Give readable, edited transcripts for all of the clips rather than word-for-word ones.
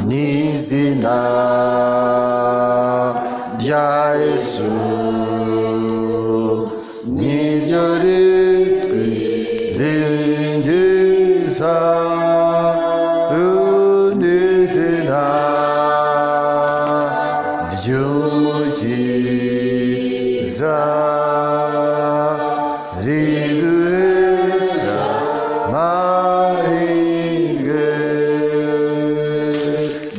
n'izina rya Yesu niryo ritwiringiza n'izina ry'umukiza riduhesha amahirwe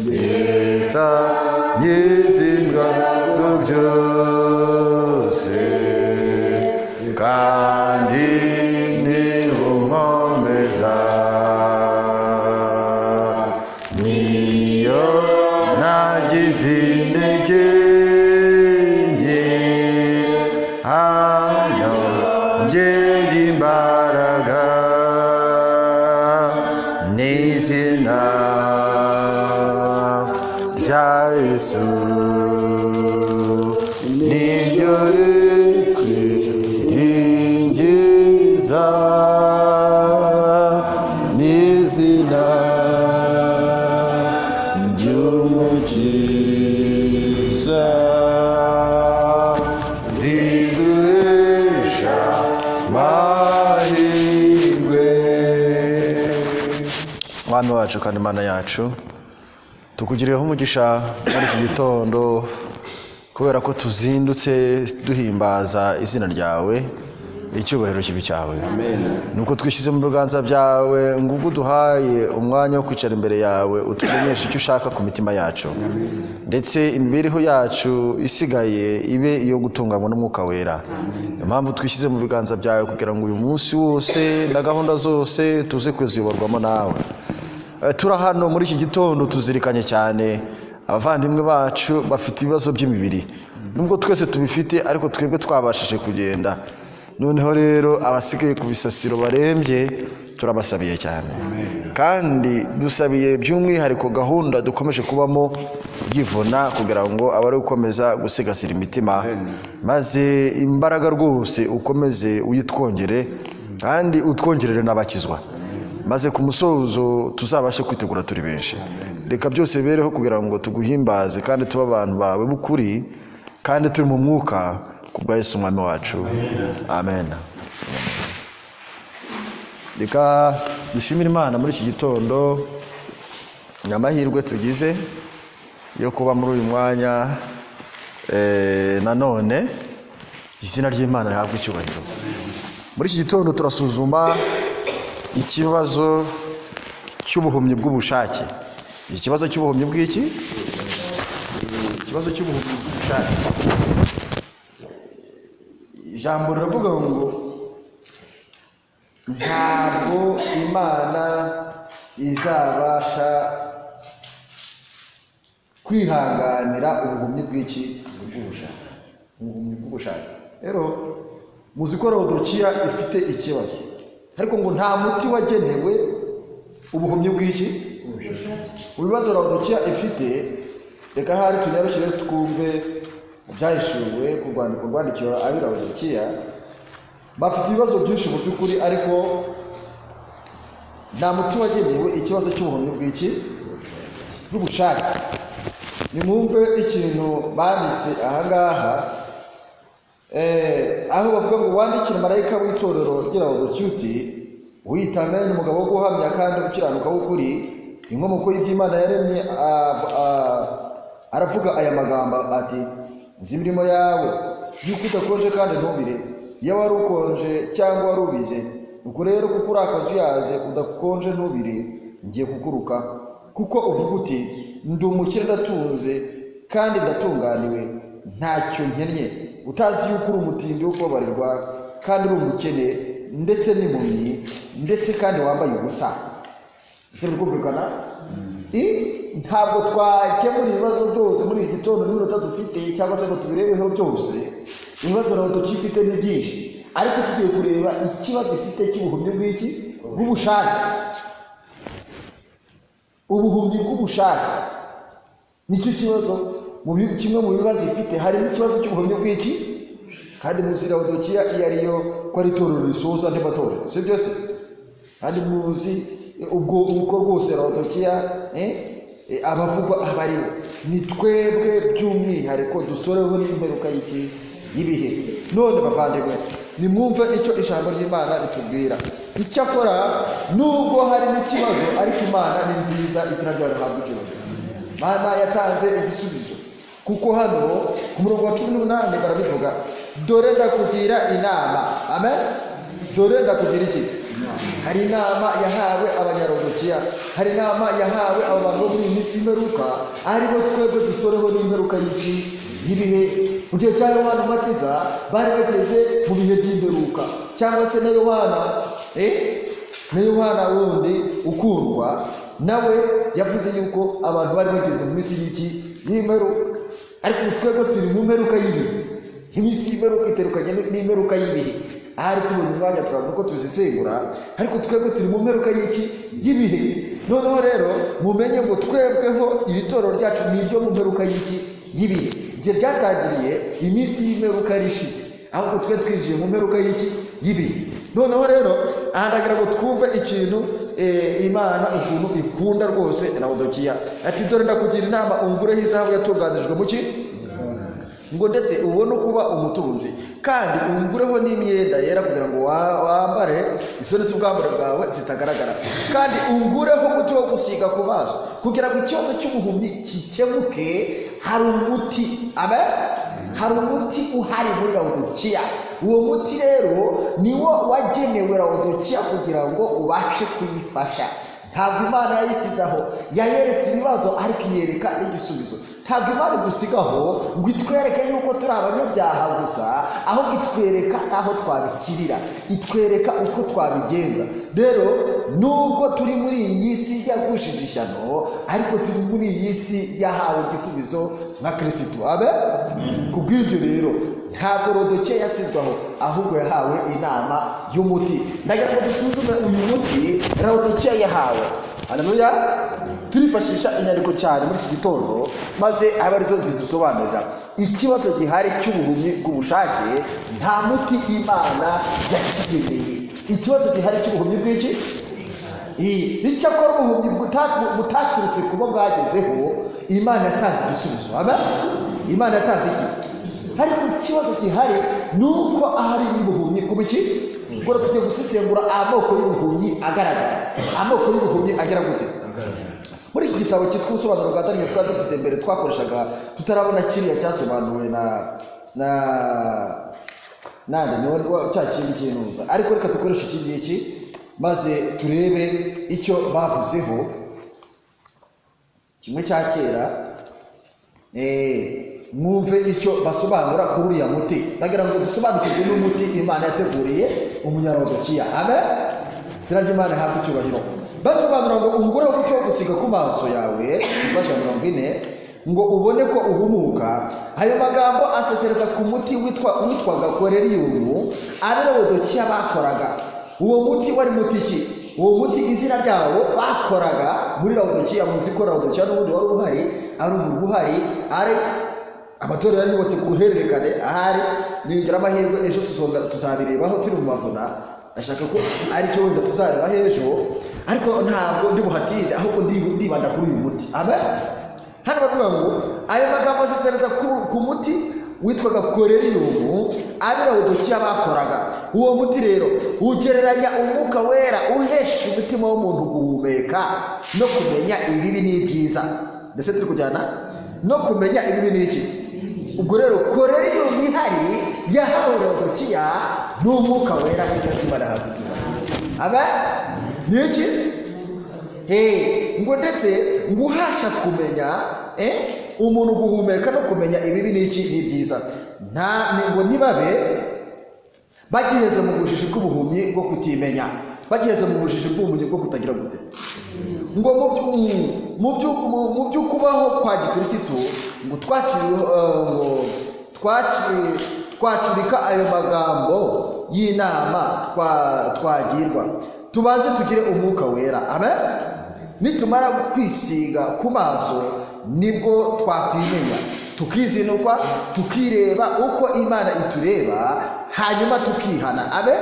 neza n'izina byose kandi nibunkomeza niyo nagize intege nke hano ngera imbaraga n'izina rya Yesu niryo ritwiringiza n'izina ry'umukiza riduhesha amahirwe. Mwami wacu kandi Mana yacu, tukugiriyeho umugisha muri iki gitondo kubera ko tuzindutse duhimbaza izina ryawe, icyubahiro kibi cyawe. Nuko twishyize mu biganza byawe ngo ubwo duhaye umwanya wo kwicara imbere yawe utumenyeshe icyo ushaka ku mitima yacu, ndetse imibereho yacu isigaye ibe iyo gutunganywa n'umwuka wera. Impamvu twishyize mu biganza byawe kugira ngo uyu munsi wose na gahunda zose tuze kuziyoborwamo nawe. Tura hano muri iki gitondo tuzirikanye cyane abavandimwe bacu bafite ibibazo by'imibiri, nubwo twese tubifite ariko twebwe twabashije kugenda. Noneho rero abasigaye ku bisasiro barembye turabasabiye cyane, kandi dusabiye by'umwihariko gahunda dukomeje kubamo yivuna kugira ngo abari gukomeza gusigasira imitima, maze imbaraga rwose ukomeze uyitwongere kandi utwongerere n'abakizwa, maze ku musozo tuzabashe kwitegura turi benshi. Reka byose bibereho kugira ngo tuguhimbaze kandi tube abantu bawe b'ukuri kandi turi mu mwuka kubwa Yesu umwami wacu. Amen. Reka dushimire Imana muri iki gitondo nyamahirwe tugize yo kuba muri uyu mwanya, nanone izina ry'Imana rihabwa icyubahiro. Muri iki gitondo turasuzuma ikibazo cy'ubuhumyi bw'ubushake. Ikibazo cy'ubuhumyi bw'iki? Ikibazo cy'ubuhumyi bw'ubushake. Ijambo riravuga ngo ntabwo Imana izabasha kwihanganira ubuhumyi bw'iki? Ubuhumyi bw'ubushake. Rero muzi ko Laodikiya ifite ikibazo, ariko ngo nta muti wagenewe ubuhumyi bw'iki? Ibibazo Laodikiya ifite, reka hari tunyarukire twumve byahishuwe ku rwandiko rwandikiwe ab'i Laodikiya. Bafite ibibazo byinshi mu by'ukuri, ariko nta muti wagenewe ikibazo cy'ubuhumyi bw'iki? Bw'ubushake. Nimwumve ikintu banditse ahangaha, aho bavuga ngo wandikire marayika w'itorero ry'i Laodikiya uti: wita Amen, umugabo wo guhamya kandi ukiranuka w'ukuri, inkomoko y'Imana yaremye, aravuga aya magambo ati: nzi imirimo yawe y'uko udakonje kandi ntubire. Iyo wari ukonje cyangwa wari ubize, nuko rero kuko uri akazuyaze udakonje ntubire, ngiye kukuruka. Kuko uvuga uti: ndi umukire ndatunze kandi ndatunganiwe, ntacyo nkennye, utazi yuko uri umutindi wo kubabarirwa kandi uri umukene ndetse n'impumyi, ndetse kandi wambaye ubusa. Ese bikumvikana? Ntabwo twakemura ibibazo byose muri iki gitondo n'iminota dufite, cyangwa se ngo tubirebeho byose. Ibibazo Laodikiya ifite ni byinshi, ariko tugiye kureba ikibazo ifite cy'ubuhumyi bw'iki? Bw'ubushake. Ubuhumyi bw'ubushake nicyo kibazo, kimwe mu bibazo ifite harimo ikibazo cy'ubuhumyi bw'iki? Kandi muzi Laodikiya iyo ariyo ko ari itorero risoza n'amatorero, si byose? Kandi muzi ubwo uko rwose Laodikiya abavugwa abaribo ni twebwe by'umwihariko dusoreho n'imperuka y'ibihe. None bavandimwe nimwumve icyo ijambo ry'Imana ritubwira. Icyakora nubwo hari n'ikibazo ariko Imana ni nziza, izina ryayo rihabwa icyubahiro. Imana yatanze igisubizo kuko hano ku murongo wa 18 barabivuga, dore ndakugira inama. Amen. Dore ndakugira iki? Hari inama yahawe abanyarodokiya, hari inama yahawe abantu bo muri iyi minsi y'imperuka, aribo twebwe dusoreho n'imperuka y'ibihe. Mu gihe cya Yohana Umubatiza bari bageze mu bihe by'imperuka, cyangwa se na Yohana wundi ukundwa nawe yavuze yuko abantu bari bageze mu minsi y'imperuka. Ariko twebwe turi mu mperuka y'ibihe. Iminsi y'imperuka iterukanye n'imperuka y'ibihe. Ahari tubonye umwanya turavuga ko tuzisengura, ariko twebwe turi mu mperuka y'ibihe. Noneho rero mumenye ngo twebweho iri torero ryacu ni iryo mu mperuka y'ibihe. Igihe ryatangiriye iminsi y'imperuka rishize, ahubwo twe twinjiye mu mperuka y'ibihe. Noneho rero ahandagira ngo twumve ikintu Imana ukuntu ikunda rwose Laodikiya. Ati dore ndakugira inama, ungureho izahabu yatunganijwe mu ki ngo ndetse ubone kuba umutunzi, kandi ungureho n'imyenda yera kugira ngo wambare isoni z'ubwambure bwawe zitagaragara, kandi ungureho umuti wo gusiga ku maso kugira ngo ikibazo cy'ubuhumyi gikemuke. Hari umuti. Amen. Hari umuti uhari muri Laodikiya. Uwo muti rero niwo wagenewe Laodikiya kugira ngo ubashe kuyifasha. Ntabwo Imana yayisizaho, yayeretse ibibazo ariko iyereka n'igisubizo. Ntabwo Imana idusigaho ngo itwereke yuko turi abanyabyaha gusa, ahubwo itwereka aho twabikirira, itwereka uko twabigenza. Rero nubwo turi muri iyi si yagushije ishyano, ariko turi muri iyi si yahawe igisubizo nka Kristo. Amen. Kubw'ibyo rero ntabwo Laodikiya yasizwaho, ahubwo yahawe inama y'umuti. Ndagira ngo dusuzume uyu muti Laodikiya yahawe. Haleluya. Turifashisha inyandiko cyane muri iki gitondo, maze aba arizo zidusobanurira ikibazo gihari cy'ubuhumyi bw'ubushake. Nta muti Imana yakigeneye. Ikibazo gihari cy'ubuhumyi bw'iki? Icyakora ubuhumyi butaturutse kuba bwagezeho, Imana yatanze igisubizo. Amen. Imana yatanze iki? Ariko ikibazo gihari nuko ahari ubuhumyi bw'iki? Ngo tugiye gusesengura amoko y'ubuhumyi agaragara. Amoko y'ubuhumyi agera gute? Muri iki gitabo cyitwa ubusobanuro bwa Daniel twari dufite mbere twakoreshaga tutarabona kiriya cyasobanuwe nande cya kindi kinuza, ariko reka dukoreshe iki ngiki maze turebe icyo bavuzeho kimwe cya kera. Mwumve icyo basobanura kuri uriya muti. Ndagira ngo dusobanukirwe n'umuti Imana yateguriye umunyarodikiya. Amen. Izina ry'Imana hafi icyubahiro. Basobanura ngo ungureho umuti wo gusiga ku maso yawe, ifasha 40, ngo ubone ko uhumuka. Ayo magambo asesereza ku muti witwaga Koreliyumu ari Laodikiya bakoraga. Uwo muti wari muti ki? Uwo muti izina ryawo bakoraga muri Laodikiya. Muzi ko Laodikiya n'ubundi wari uhari, ari umurwa uhari, ari amatorero yubatse ku ruhererekane. Ahari nigira amahirwe ejo tuzabirebaho turi mu mavuna. Ashaka ko ari cyo wenda tuzareba ejo, ariko ntabwo ndi buhatinde, ahubwo ndibanda kuri uyu muti. Amen. Hano bavuga ngo ayo magambo asesereza ku muti witwaga Koreliyumu ari Laodikiya bakoraga. Uwo muti rero ugereranya umwuka wera uhesha umutima w'umuntu guhumeka no kumenya ibibi n'ibyiza. Mbese turi kujyana no kumenya ibibi n'iki? Ubwo rero Koreliyumu ihari yahawe Laodikiya n'umwuka wera izatuma rahakutura. Amen. Niki? Ngo ndetse nguhasha kumenya umuntu guhumeka no kumenya ibibi n'iki n'ibyiza. Ngo ntibabe bagiheze mu bujiji bw'ubuhumyi bwo kutimenya, bagiheze mu bujiji bw'ubuhumyi bwo kutagira gute. Ngo mu by'ukubaho kwa Gikristo ngo twacurika ayo magambo y'inama twagirwa, tubanze tugire umwuka wera. Amen. Nitumara kwisiga ku maso nibwo twakwimenya, tukizinukwa, tukireba uko Imana itureba, hanyuma tukihana. Amen.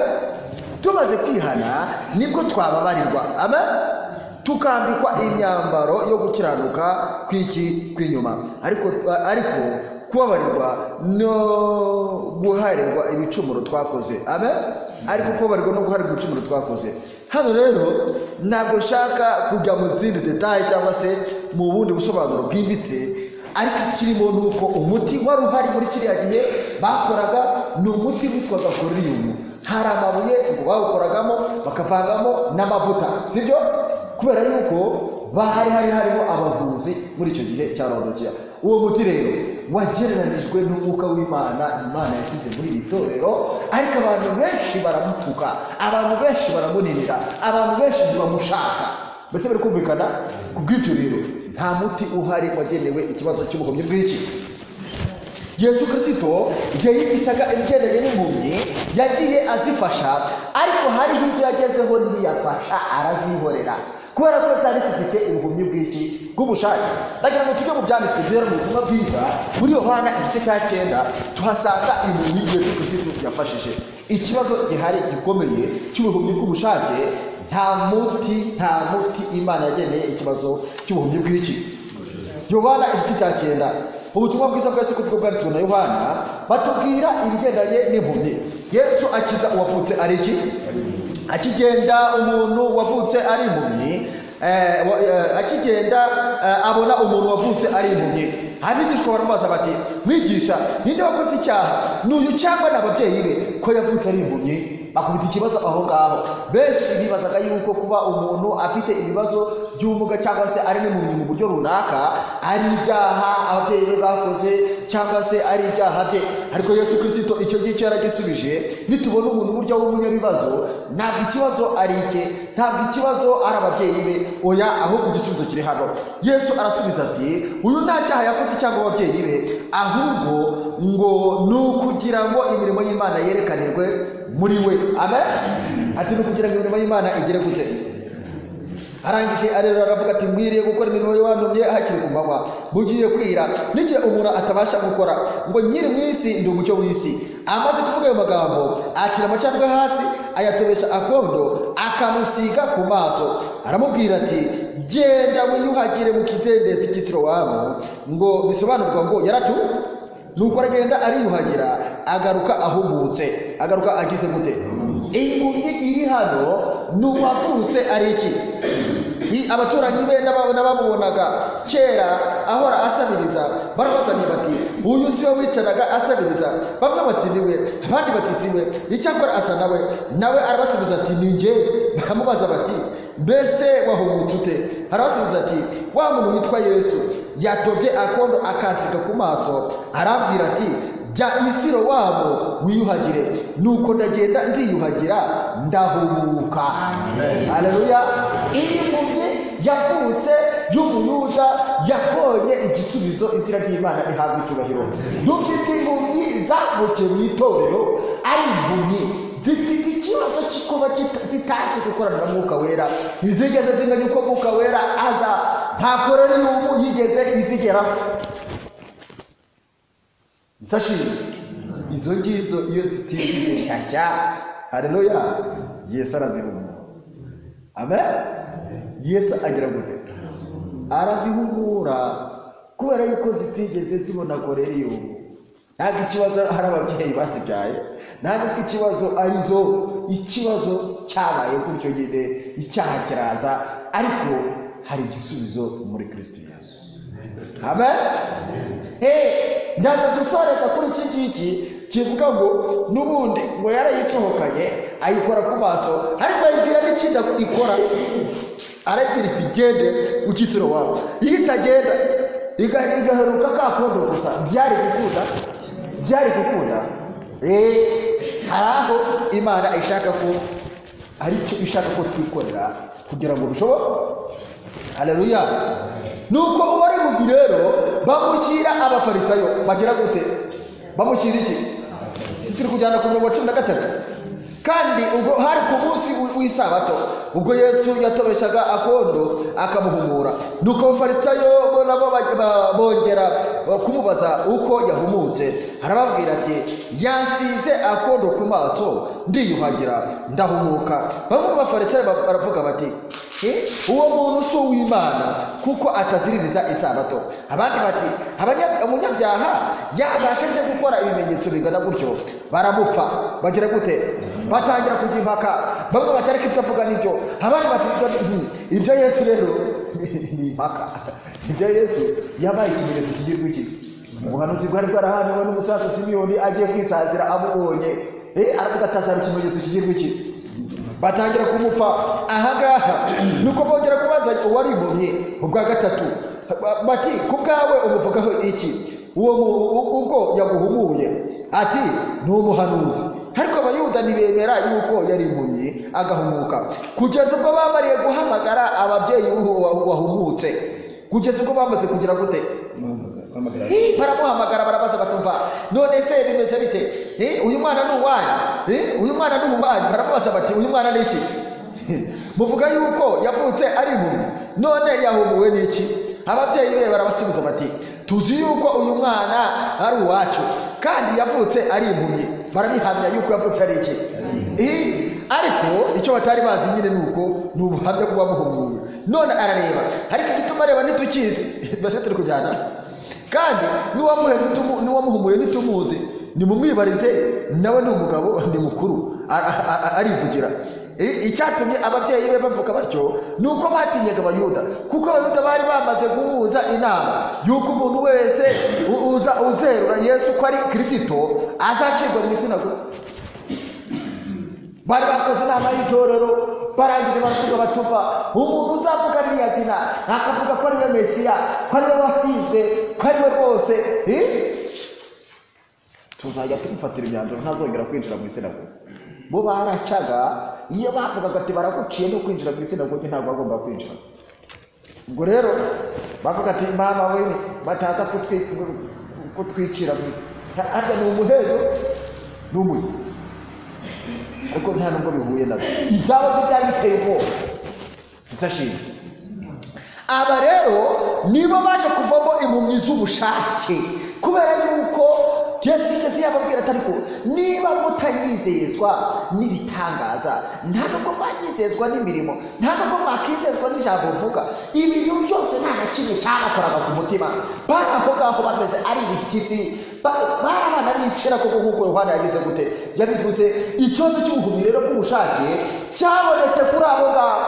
Tumaze kwihana nibwo twababarirwa. Amen. tukambikwa imyambaro yo gukiranuka kw'inyuma, ariko kubabarirwa no guharirwa ibicumuro twakoze. Amen. Ariko kubabarirwa no guharirwa ibicumuro twakoze. Hano rero ntabwo nshaka kujya mu zindi details cyangwa se mu bundi busobanuro bwimbitse, ariko kirimo nuko umuti wari uhari muri kiriya gihe bakoraga ni umuti witwaga koriyumu. Hari amabuye ngo bawukoragamo bakavangamo n'amavuta, sibyo? Kubera yuko harimo abavuzi muri icyo gihe cya Laodikiya. Uwo muti rero wagereranijwe n'umwuka w'Imana Imana yashyize muri iri torero, ariko abantu benshi baramutuka, abantu benshi baramuninira, abantu benshi ntibamushaka. Mbese bari kumvikana? Ku bw'icyo rero nta muti uhari wagenewe ikibazo cy'ubuhumyi bw'iki. Yesu Kristo igihe yigishaga ibigendanye n'impumyi yagiye azifasha, ariko hari izo yagezeho ntiyafasha, arazihorera kubera ko zari zifite ubuhumyi bw'iki bw'ubushake. Ndagira ngo tujye mu byanditswe byera mu butumwa bwiza muri Yohana igice cya 9 tuhasanga impumyi Yesu Kristo yafashije. Ikibazo gihari gikomeye cy'ubuhumyi bw'ubushake, nta muti Imana yageneye ikibazo cy'ubuhumyi bw'iki. Yohana igice cya 9 ubutumwa bwiza bwese kuko bwanditswe na Yohana batubwira ibigendanye n'impumyi. Yesu akiza uwavutse ari iki? Akigenda umuntu wavutse ari impumyi, akigenda abona umuntu wavutse ari impumyi. Abigishwa baramubaza bati, mwigisha, ninde wakoze icyaha, n'uyu cyangwa n'ababyeyi be ko yavutse ari impumyi? Bakubita ikibazo aho ngaho. Benshi bibazaga yuko kuba umuntu afite ibibazo by'ubumuga cyangwa se ari n'impumyi mu buryo runaka ari ibyaha ababyeyi be bakoze cyangwa se ari ibyaha bye. Ariko Yesu Kristo icyo gihe yaragisubije. Nitubona umuntu buryo w'umunyabibazo, ntabwo ikibazo ari icye, ntabwo ikibazo ari ababyeyi be, oya, ahubwo igisubizo kiri hano. Yesu arasubiza ati, uyu nta cyaha yakoze cyangwa ababyeyi be, ahubwo ngo nukugira ngo imirimo y'Imana yerekanirwe muri we. Amen. Ati nukugira ngo imirimo y'Imana igere gute? Arangije arero aravuga ati, mwiriye gukora imirimo y'Uwantumye hakiri ku manywa bugiye kwira, n'igihe umuntu atabasha gukora, ngo nyiri mu isi ndi umucyo w'isi. Amaze kuvuga ayo magambo acira amacandwe hasi, ayatobesha akondo, akamusiga ku maso, aramubwira ati, genda wiyuhagire mu kidendezi cy'Isilowamu, ngo bisobanurwa ngo yaratu. Nuko aragenda ariyuhagira, agaruka ahumutse. Agaruka agize gute? Impumyi iri hano n'uwavutse ari iki? Abaturanyi be n'abamubonaga kera ahora asabiriza barabazaniye bati, uyu si we wicaraga asabiriza? Bamwe bati niwe, abandi bati siwe, icyakora asa nawe arabasubiza ati ni njye. Baramubaza bati, mbese wahumutse ute? Arabasubiza ati, wa muntu witwa Yesu yatobye akondo akasiga ku maso, arambwira ati, jya i Silowamu wiyuhagire. Nuko ndagenda ndiyuhagira, ndahumuka. Haleluya. Iyi mpumyi yavutse y'Umuyuda yabonye igisubizo, izina ry'Imana rihabwa icyubahiro. Dufite impumyi zavukiye mu itorero ari impumyi zifite ikibazo cy'ikuba zitazi gukorana na Mwuka Wera, ntizigeze zimenya uko Mwuka Wera aza, nta koreyumu yigeze izigeraho. Sashi izo ngizo iyo zitigize shyashya, haleluya, Yesu arazihumura. Amen. Yesu agira gute? Arazihumura kubera yuko zitigeze zibona koreyumu. Ntabwo ikibazo hari ababyeyi basibyaye, ntabwo ikibazo arizo, ikibazo cyabaye kuri icyo gihe, icyaha kiraza, ariko hari igisubizo muri Kristo Yesu. Amen. Ndaza dusoreza kuri iki ngiki kivuga ngo n'ubundi ngo yarayisohokanye ayikora ku maso, ariko ayibwira n'ikindi ikora. Arabwira iti, gende uki Silowamu. Iyo itagenda igaheruka kakondo gusa, byari gukunda. Hari aho Imana ishaka ko ari cyo ishaka ko twikorera kugira ngo bishoboke. Haleluya. Nuko ubari mu rero bamushyira abafarisayo, bagira gute? Bamushyira iki? Sitiri kujyana ku murongo wa 13. Kandi ubwo hari ku munsi w'isabato, ubwo Yesu yatobeshaga akondo akamuhumura. Nuko abafarisayo nabo bongera kumubaza uko yahumutse. Arababwira ati, yansize akondo ku maso, ndiyuhagira, ndahumuka. Bamwe mu bafarisayo baravuga bati, uwo muntu si uw'Imana kuko ataziririza isabato. Abandi bati umunyabyaha yabashije gukora ibimenyetso bingana gutyo baramupfa. Bagira gute? Batangira kujya impaka. Bamwe batareka ibyo avuga n'ibyo, abandi bati ibyo Yesu rero ni impaka. Ibyo Yesu yabaye ikimenyetso kigirwa iki? Ubuhanuzi bwari bwarahanuwe n'umusaza Simiyoni agiye kwisazira amubonye, aravuga atazaba ikimenyetso kigirwa iki? Batangira kumupfa. Ahangaha nuko bongera kubaza uwari impumyi ubwa gatatu bati kubwawe umuvugaho iki? Uwo ubwo yaguhumuye ati ni umuhanuzi. Ariko abayuda ntibemera yuko yari impumyi agahumuka kugeza ubwo bamariye guhamagara ababyeyi wahumutse, kugeza ubwo bamaze kugira gute? Baramuhamagara barabaza batumva none se bimeze bite? Uyu mwana ni uwanyu? Uyu mwana ni uwanyu? Baramubaza bati uyu mwana ni iki? Muvuga yuko yavutse ari impumyi, none yahumuwe n'iki? Ababyeyi be barabasubiza bati tuzi yuko uyu mwana ari uwacu kandi yavutse ari impumyi. Barabihamya yuko yavutse ari iki? Ariko icyo batari bazi nyine nuko ni ubuhamya bw'uwamuhumuye. None arareba, ariko igituma areba ntitukizi. Mbese turi kujyana kandi n'uwamuhumuye ntitumuzi. Nimumwibarize, nawe ni umugabo, ni mukuru, arivugira. Icyatumye ababyeyi be bavuga batyo nuko batinyaga Abayuda, kuko Abayuda bari bamaze guhuza inama yuko umuntu wese uzerura Yesu ko ari Kristo azacirwa mu isinagogi. Bari bakoze inama y'itorero, barangije baravuga batuva umuntu uzavuga iriya zina akavuga ko ari we Mesiya, ko ari we wasizwe, ko ari we rwose, tuzajya tumufatira imyanzuro ntazongera kwinjira mu isinagogi. Bo baracaga iyo bavugaga ati baraguciye no kwinjira mu isinagogi ntabwo bagomba kwinjira. Ubwo rero bavuga ati mama we bataza kutwicira harya ni umuhezo n'umuyi, ariko nta nubwo bihuye nabyo. Byaba byari biteye ubwoba isashini. Aba rero nibo baje kuvamo impumyi z'ubushake, kubera yuko Yesu yigeze yababwira ati ariko niba mutanyizezwa n'ibitangaza, nta nubwo mwanyizezwa n'imirimo, nta nubwo mwakizezwa n'ijambo mvuga. Ibintu byose nta na kimwe cyabakoraga ku mutima. Bari aho ngaho bameze ari ibishyitsi, bari abana b'ibicira koko nk'uko Yohana yagize gute yabivuze. Ikibazo cy'ubuhumyi rero bw'ubushake cyabonetse kuri abo ngabo.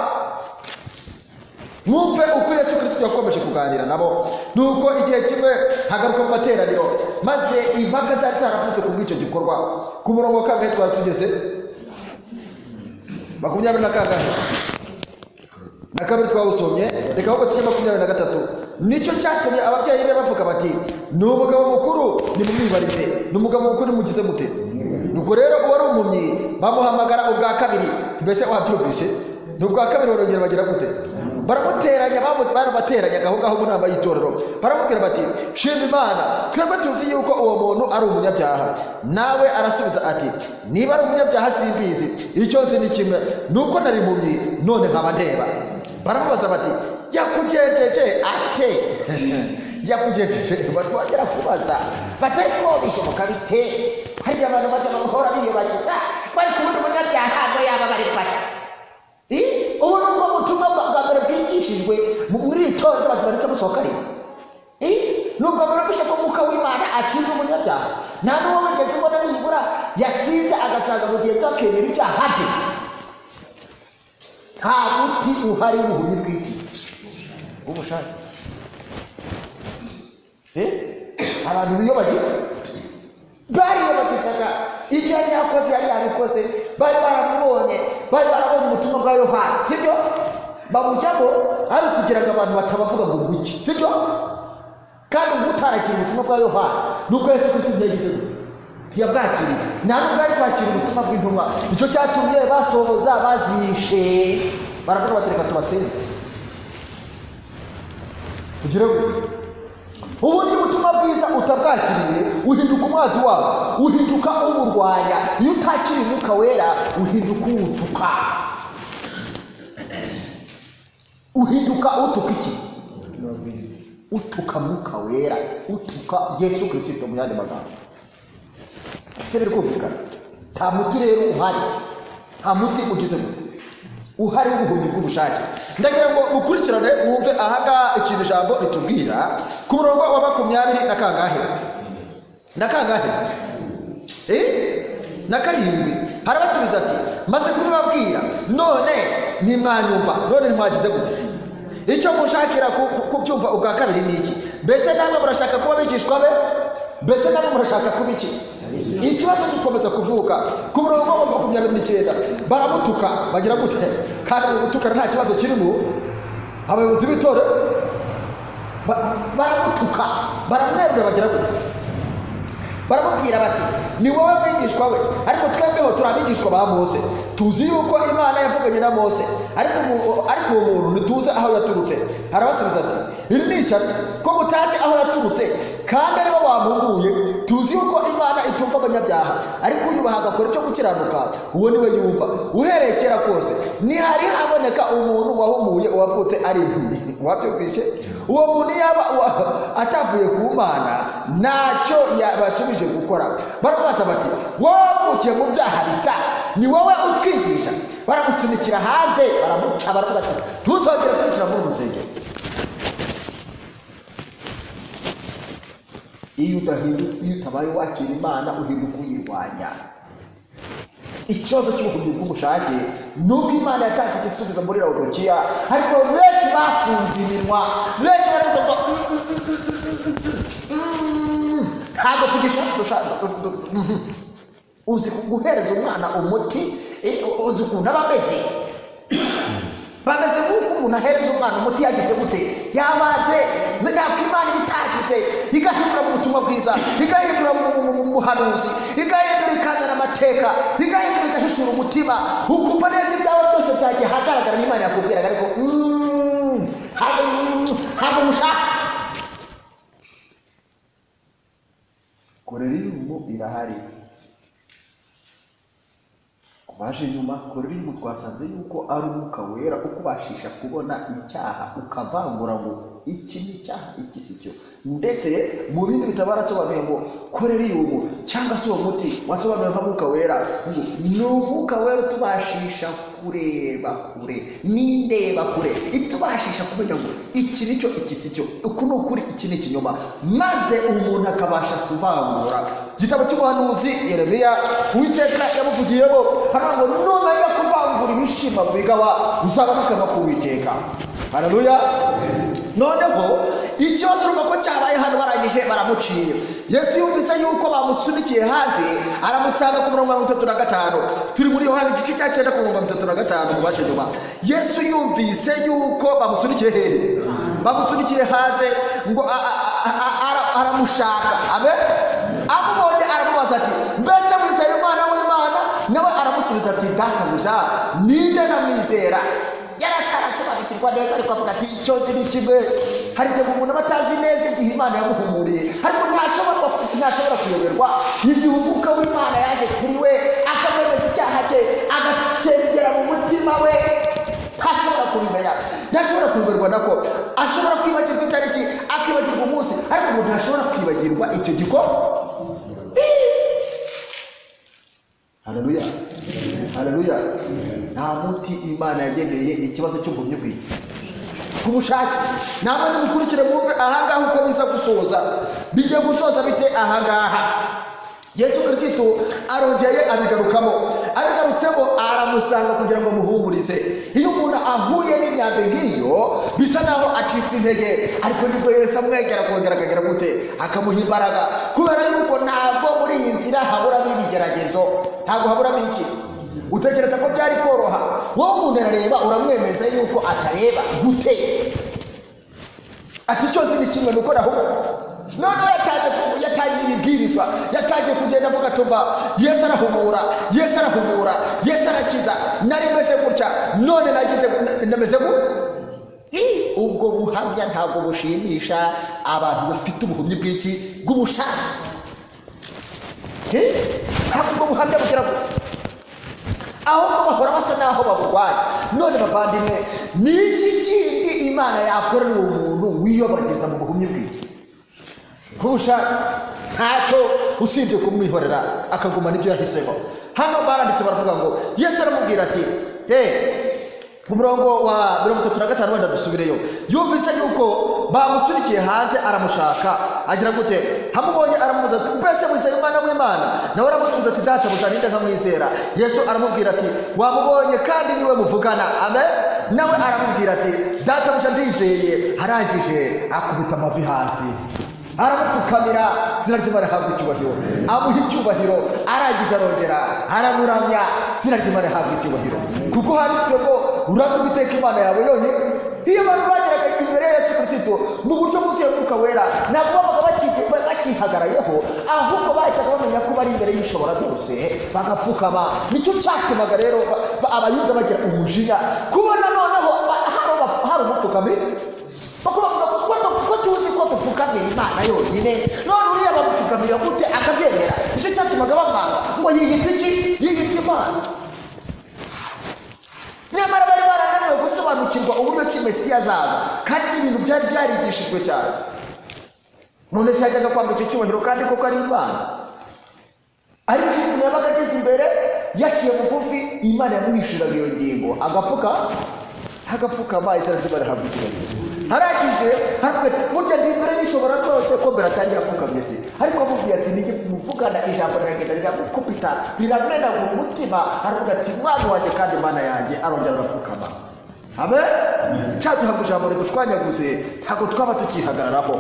Mwumve uko Yesu Kristo yakomeje kuganira nabo. Nuko igihe kimwe hagaruka mu materaniro, maze impaka zari zaravutse ku bw'icyo gikorwa. Ku murongo wa kabiri twari tugeze 22 na kabiri twawusomye, reka ahubwo tujye 23. Nicyo cyatumye ababyeyi be bavuga bati ni umugabo mukuru nimumwibarize, ni umugabo mukuru mugize mute? Nuko rero uwari impumyi bamuhamagara ubwa kabiri. Mbese wabyumvishe? N'ubwa kabiri barongera bagira gute? Baramuteranya, barabateranyaga aho ngaho mu nama y'itorero. Baramubwira bati shima Imana, twebwe tuzi yuko uwo muntu ari umunyabyaha. Nawe arasubiza ati niba ari umunyabyaha simbizi, icyo nzi ni kimwe nuko nari impumyi none nkaba ndeba. Baramubaza bati yakugenjeje ate? Yakugenjeje batwagera kubaza batari ko bishoboka bite? Hari abantu bajya bahora biyobagiza bari kubona umunyabyaha ngo yaba bari kwata. Ubu nuko ubutumwa bwa mbere bwigishijwe muri itorero abantu baretse gusohoka ari nubwo barabisha ko Mwuka w'Imana atsinze umunyabyaha. Nta n'uwo wigeze ubona nibura yatsinze agasaga mu gihe cy'akemera ibyaha bye. Nta muti uhari w'ubuhumyi bw'iki ubushake. Abantu biyobagiye bariyobagizaga ibyo yari yakoze, yari yabikoze, bari baramubonye, bari barabonye ubutumwa bwa Yohana, sibyo? Bamujyaho ari kugira ngo abantu batabavuga ngo nguki, sibyo? Kandi utarakira ubutumwa bwa Yohana nuko Yesu Kristo yagize ntiyabwakiriye. Nta nubwo ari kwakira ubutumwa bw'intumwa. Icyo cyatumye basohoza bazishe, baravuga bati reka tubatsinde kugira ngo ubundi butumwa bwiza utabwakiriye uhinduka umwanzi wawe, uhinduka uburwanya. Iyo utakiri Umwuka Wera uhinduka uwutuka, uhinduka utuka iki? Utuka Mwuka Wera, utuka Yesu Kristo mu yandi magambo. Ese biri kumvikana? Nta muti rero uhari, nta muti ugize gute. uhari w'ubuhumyi bw'ubushake. Ndagira ngo mukurikirane mwumve ahaga ikintu ijambo ritubwira ku murongo wa 20 na kangahe na karindwi. Harabasubiza ati maze kubibabwira none ntimwanyumva, none ntimwagize gute? Icyo mushakira kubyumva ubwa kabiri ni iki? Mbese namwe murashaka kuba bigishwa be? Mbese namwe murashaka kuba iki? Ikibazo gikomeza kuvuka ku murongo wa 29. Baramutuka bagira gute? Kandi gutukana nta kibazo kirimo. Abayobozi b'itore baramutuka baramwerura bagira gute? Baramubwira bati ni wowe mwigishwa we, ariko twebweho turabigishwa ba Mose, tuzi yuko Imana yavuganye na Mose, ariko uwo muntu ntituzi aho yaturutse. Harabasubiza ati iri ni ishyano ko mutazi aho yaturutse, kandi ariho bamuguye. Tuzi yuko Imana itumva abanyabyaha, ariko uyubaha agakora icyo gukiranuka uwo niwe yumva. Uhereye kera kose ntihari haboneka umuntu wahumuye uwavutse ari impumyi. Wabyumvishe? Uwo muntu yaba atavuye ku Mana ntacyo yabashubije gukora. Barabaza bati wowe wavukiye mu byaha bisa, ni wowe utwigisha? Baramusunikira hanze baramuca, baravuga ati ntuzongere kwinjira muri urusengero. Iyo utabaye wakira Imana uhinduka uyirwanya. Ikibazo cy'ubuhumyi bw'ubushake nuko Imana yatanze igisubizo muri Laodikiya, ariko benshi bafunze iminwa, benshi baravuga ngo ntabwo tugishaka. Uzi guhereza umwana umuti, uzi ukuntu aba ameze. Bameze nk'uko umuntu ahereza umwana umuti yagize gute? Yabanze ntabwo Imana ibitagize igahindura mu butumwa bwiza, igahindura mu buhanuzi, igahindura ikazana amateka, igahindura igahishura umutima, ukumva neza ibyawe byose byagiye hagaragara n'Imana yakubwiraga, ariko ntabwo mushaka. Korerimu irahari. Baje nyuma Korerimu twasanze yuko ari Umwuka Wera ukubashisha kubona icyaha, ukavangura ngo iki ni icyaha iki si cyo. Ndetse mu bindi bitabarasobanuye ngo Korerimu cyangwa se uwo muti wasobanuye nka Umwuka Wera ngo ni Umwuka Wera utubashisha kureba kure n'indeba kure, itubashisha kumenya ngo iki ni cyo iki si cyo, uku ni ukuri iki ni ikinyoma, maze umuntu akabasha kuvangura. Igitabo cy'umuhanuzi Yeremiya Uwiteka yamuvugiyemo ngo numenya kuvangura ibishima bigawa uzaba n'akanwa k'Uwiteka. Haleluya. Noneho ikibazo urumva ko cyabaye hano, barangije baramuciye. Yesu yumvise yuko bamusunikiye hanze, aramusanga ku murongo wa 35. Turi muri Yohana igice cya 9 ku murongo wa 35 mu baje nyuma. Yesu yumvise yuko bamusunikiye hehe? Bamusunikiye hanze ngo aramushaka. Abe amubonye aramubaza ati mbese wizeye Umwana w'Imana? Nawe aramusubiza ati databuja ninde namwizera? Yaratarasobanukirwa neza, ariko avuga ati icyo nzi ni kimwe. Hari igihe umuntu aba atazi neza igihe Imana yamuhumuriye, ariko ntashobora kuyoberwa igihe Umwuka w'Imana yaje kuri we akamwemeza icyaha cye, agakengera mu mutima we. Ntashobora kubimenya, ntashobora kuyoberwa nako. Ashobora kwibagirwa itariki, akibagirwa umunsi, ariko umuntu ntashobora kwibagirwa icyo gikorwa. Haleluya. Haleluya. Nta muti Imana yageneye ikibazo cy'ubuhumyi bw'ubushake. Namwe nimukurikire mwumve ahangaha uko biza gusoza. Bigiye gusoza bite ahangaha? Yesu Kristo arongeye abigarutsemo aramusanga kugira ngo muhumurize. Iyo umuntu ahuye n'imyambi nk'iyo bisa naho acitse intege, ariko nibwo Yesu amwegera kongera akagera gute, akamuha imbaraga, kubera yuko ntabwo muri iyi nzira haburamo ibigeragezo, ntabwo haburamo iki. Utekereza ko byari koroha? Wowe umuntu arareba uramwemeza yuko atareba gute? Ati cyo nzi ni kimwe nuko naho none yatangiye ibibwirizwa, yatangiye kugenda avuga tumva Yesu arahumura, Yesu arahumura, Yesu arakiza, nari meze gutya none nameze ubwo buhamya ntabwo bushimisha abantu bafite ubuhumyi bw'ubushake. Ntabwo buhamya bugira aho bahora basa naho baburwaye. None bavandimwe, ni iki kindi Imana yakorera umuntu wiyobagiza mu buhumyi bw'ubushake? Ntacyo usibye kumwihorera akaguma n'ibyo yahisemo. Hano baranditse baravuga ngo Yesu aramubwira ati ku murongo wa 35 wenda dusubireyo. Yumvise yuko bamusurikiye hanze aramushaka agira gute, hamubonye aramubaza ati mbese wizeye umwana w'Imana? Nawe aramusubiza ati data buzaninde nkamwizera. Yesu aramubwira ati wamubonye kandi niwe muvugana. Amen. Nawe aramubwira ati data busha ndizeye. Harangije akubita amavi hasi aramupfukamira, izina ry'Imana rihabwa icyubahiro, amuha icyubahiro, arangije arongera aramuramya, izina ry'Imana rihabwa icyubahiro. Kuko handitswe ngo uramye Uwiteka Imana yawe yonyine. Iyo abantu bageraga imbere ya Yesu Kristo mu buryo bwuzuye Mwuka Wera, ntabwo babaga bakihagarayeho, ahubwo bahitaga bamenya ko bari imbere y'ishobora byose bagapfukama. Nicyo cyatumaga rero abayuda bagira umujinya kubona noneho hari umupfukamira, bakubavuga ko tuzi ko dupfukamira Imana yonyine, none uriya bamupfukamira gute akabyemera? Nicyo cyatumaga bamwanga ngo yiyita iki? Yiyita Imana. Nyamara bari barananiwe gusobanukirwa uburyo ki Mesiya azaza, kandi n'ibintu byari byarigishijwe cyane. None se yajyaga kwanga icyo cyubahiro kandi koko ari Imana? Ariko umuntu yabaga ageze imbere yaciye bugufi, Imana yamuhishiraga iyo ngingo agapfukama, izina ry'Imana rihabwa icyubahiro. Harangije haravuga ati burya ndi imbere y'ishobora rwose ko mbere atari yapfukamye se, ariko amubwiye ati nijye muvugana ijambo riragenda riramukubita riramwenagura umutima. Aravuga ati mwana wanjye kandi Imana yanjye, arongera arapfukama. Amen. Icyaduhaga ijambo ridushwanyaguze ntabwo twaba tukihagararaho.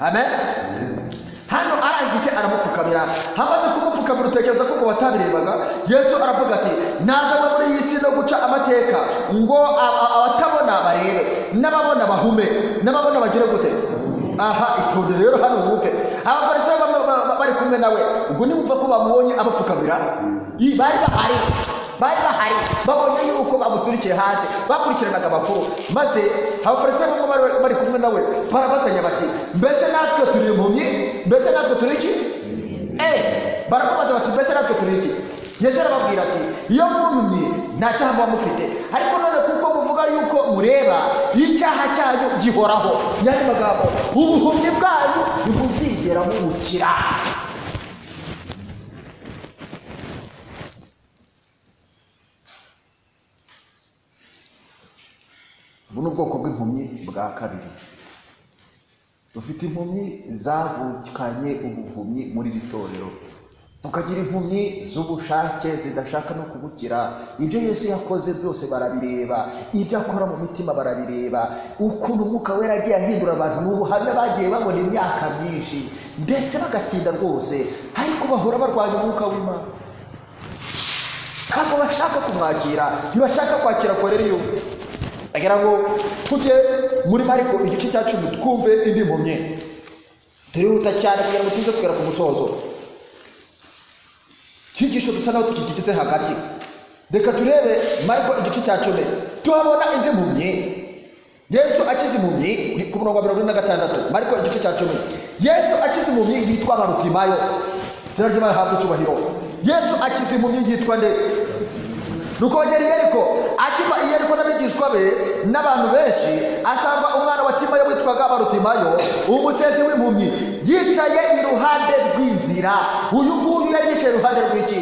Amen. Hano arangije aramupfukamira, hamaze kumupfukamira utekereza ko ngo batabirebaga. Yesu aravuga ati nazaba muri iyi si no guca amateka ngo abatabona barebe, n'ababona bahume, n'ababona bagire gute. Aha itonde rero hano wumve, abafarisayo bari kumwe nawe, ubwo nimumva ko bamubonye abapfukamira, bari bahari babonye yuko bamusurikiye hanze, bakurikiranaga amakuru. Maze abafarisayo bamwe bari kumwe nawe barabazanya bati mbese natwe turi impumyi? Mbese natwe turi iki? Baramubaza bati mbese natwe turi iki? Yesu arababwira ati iyo mumpumyi nta cyaha muba mufite, ariko none kuko muvuga yuko mureba, icyaha cyanyu gihoraho. Yandi magambo, ubuhumyi bwanyu ntibuzigera mubukira. Ubu ni ubwoko bw'impumyi bwa kabiri. Dufite impumyi zavukanye ubuhumyi muri iri torero, tukagira impumyi z'ubushake zidashaka no kubukira. Ibyo Yesu yakoze byose barabireba, ibyo akora mu mitima barabireba, ukuntu Umwuka Wera agiye ahindura abantu n'ubuhamya bagiye babona imyaka myinshi ndetse bagatinda rwose, ariko bahora barwanya Umwuka w'Imana. Ntabwo bashaka kumwakira, ntibashaka kwakira Koreliyo. Agira ngo tujye muri Mariko igice cya 10 twumve indi mpumyi. Turihuta cyane kugira ngo tuze kugera ku musozo. Cyigisho dusa naho tukigize hagati. Reka turebe Mariko igice cya 10 tuhabona indi mpumyi. Yesu akize impumyi ku murongo wa 26. Mariko igice cya 10. Yesu akize impumyi yitwa Barutimayo. Izina ry'Imana rihabwa icyubahiro. Yesu akize impumyi yitwa nde? Nuko bagera i Yeriko, akiva i Yeriko n'abigishwa be n'abantu benshi, asanga umwana wa Timayo witwaga Barutimayo, umusezi w'impumyi, yicaye iruhande rw'inzira. Uyu nguyu yari yicaye iruhande rw'iki?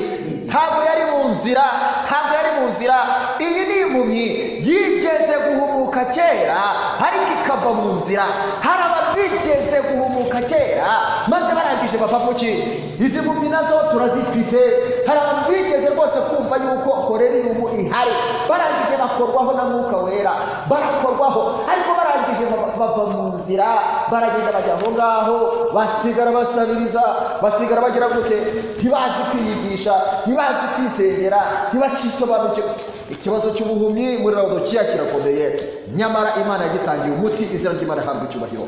Ntabwo yari mu nzira. Iyi ni impumyi yigeze guhumuka kera, ariko ikava mu nzira. Hari abigeze guhumuka kera maze barangije bava mu ki? Izi mpumyi nazo turazifite. Hari abigeze rwose kumva yuko Koreliyo ihari, barangije bakorwaho na Mwuka Wera, barakorwaho, ariko barangije bava mu nzira, baragenda bajya aho ngaho, basigara basabiriza, basigara bagira gute? Ntibazi kwiyigisha, ntibazi kwisengera, ntibakisobanukirwa. Ikibazo cy'ubuhumyi muri Laodikiya kirakomeye, nyamara Imana yagitangiye umuti. Izina ry'Imana rihabwa icyubahiro.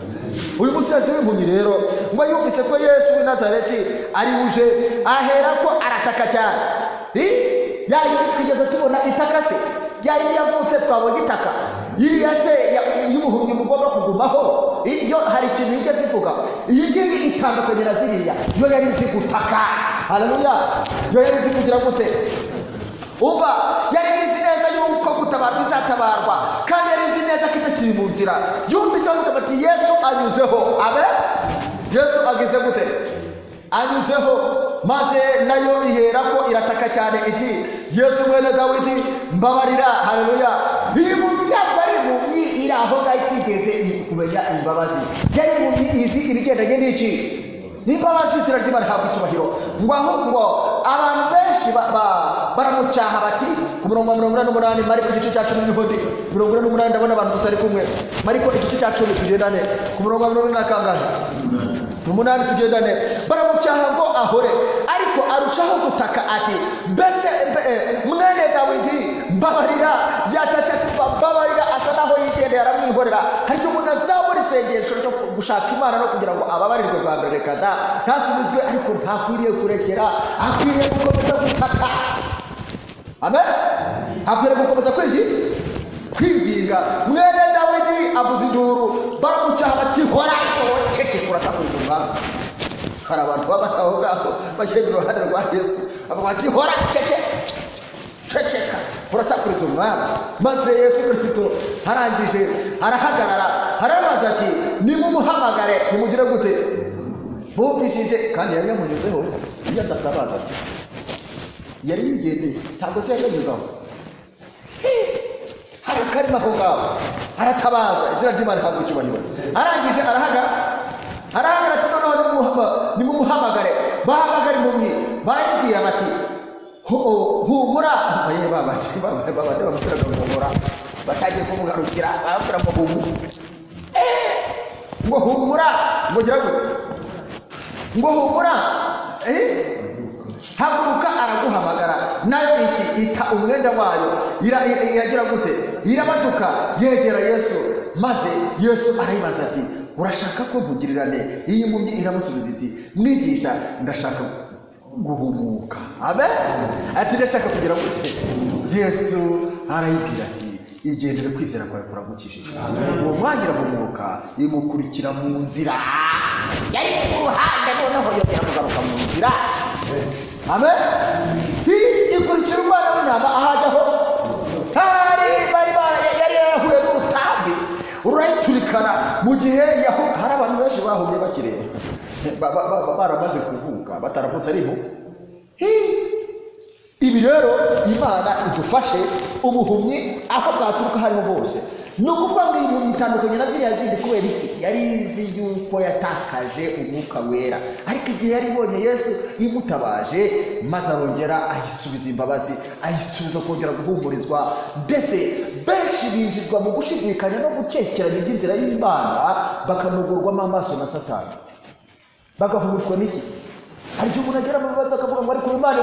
Uyu musezi w'impumyi rero ngo yumvise ko Yesu w'i Nazareti ari uje, ahera ko arataka cyane. Yari kugeza tubona itaka se, yari yavutse twabonye itaka. Iriya se y'ubuhumyi mugomba kugumaho, iyo hari ikintu yigeze ivuga. Iyi ngiyi itandukanye na ziriya, yo yari izi gutaka. Haleluya. Yo yari izi kugira gute? Umva, yari izi neza yuko gutabarwa izatabarwa, kandi yari izi neza ko itakiri mu nzira. Yumvise bavuga bati Yesu anyuzeho. Amen. Yesu agize gute? Anyuzeho, maze nayo ihera ko irataka cyane iti Yesu mwene Dawidi mbabarira. Haleluya. iyi mpumyi ntabwo ari impumyi iri aho ngaho itigeze kumenya imbabazi, yari impumyi izi ibigendanye n'iki n'imbabazi ziraryimana ntabwo icyubahiro. ngo ahubwo abantu benshi baramucyaha bati ku murongo wa 48 Mariko igice cya 10 niho ndi 48 ndabona abantu tutari kumwe. Mariko igice cya 10 tugendane ku murongo wa 48 tugendane. Baramucyaha ngo ahore, ariko arushaho gutaka ati mbese mwene Dawidi mbabarira. Yatatse ati mbabarira, asa naho yigendera aramwihorera. Hari icyo umuntu azabura isengesho ryo gushaka Imana no kugira ngo ababarirwe bwa mbere reka da ntasubizwe, ariko ntakwiriye kurekera, akwiriye gukomeza gutaka. Amen. Akwiriye gukomeza kwiginga. Mwene Dawidi avuza induru, baramucyaha bati hora cece kurasakuriza umwami. Hari abantu baba aho ngaho bashyira iruhande rwa Yesu avuga ati hora ceceka kurasakuriza umwami. Maze Yesu Kristo harangije arahagarara harabaza ati nimumuhamagare nimugire gute. Bumvishije kandi yari yamunyuzeho iyo adatabaza se yari yigendeye, ntabwo se yanyuzaho. Hari akarima aho ngaho aratabaza, izina ry'Imana ntabwo icyubahiro. Arangije arahagarara ati noneho nimumuhamagare. Bahamagara impumyi barayibwira bati humura. Baye babandi bamuteraga guhumura, batagiye kumugarukira bamubwira ngo humura. Ngo humura, ngo gira ngo humura, haguruka araguhamagara. Nayo ita umwenda wayo iragira gute, irabaduka yegera Yesu. Maze Yesu arayibaza ati urashaka ko nkugirirane? Iyi mpumyi iramusubiza iti mwigisha ndashaka guhumuka. Amen. Ati ndashaka kugira gute? Yesu arayibwira ati igendere kwizera kwawe kuragukishije. Uwo mwanya irahumuka imukurikira mu nzira. Yari ku ruhande noneho yongera kugaruka mu nzira. Amen. Ikurikira umwana w'intama ahajyaho. Yari yarahuye n'urutambi urayiturikana mu gihe hari abantu benshi bahumye bakireba baramaze kuvuka bataravutse ariho. Ibi rero Imana idufashe ubuhumyi aho bwaturuka hariho hose. Ni ukuvuga ngo iyi mpumyi itandukanye na ziriya zindi kubera iki? Yari izi yuko yatakaje umwuka wera, ariko igihe yari ibonye Yesu imutabaje maze arongera ayisubiza imbabazi, ayisubiza kongera guhumurizwa. Ndetse benshi binjirwa mu gushidikanya no gukekeranya iby'inzira y'Imana bakanugurwamo amaso na Satani, bagahumushwa n'iki? Hari igihe umuntu agera mu bibazo akavuga ngo ariko Imana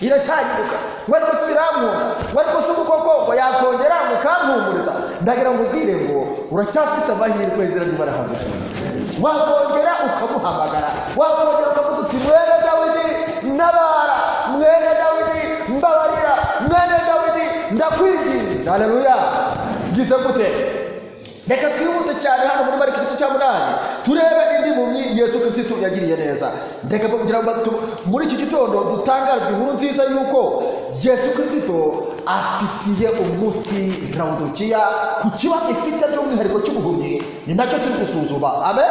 iracyanyiruka, ngo ariko subiramo, ngo ariko se umukoko ngo yakongera mukampumuriza. Ndagira ngo ubwire ngo uracyafite amahirwe y'izina ry'Imana hagati. Wakongera ukamuhamagara, wakongera ukavuga uti mwene Dawidi ntabara, mwene Dawidi mbabarira, mwene Dawidi ndakwinginze. Haleluya. Ngize gute? Reka twihute cyane hano muri Mariko igice cya 8 turebe indi mpumyi Yesu Kristo yagiriye neza. Ndeka kugira ngo muri iki gitondo dutangarizwe inkuru nziza yuko Yesu Kristo afitiye umuti Laodikiya ku kibazo ifite by'umwihariko cy'ubuhumyi. Ni nacyo turi gusuzuma. Amen.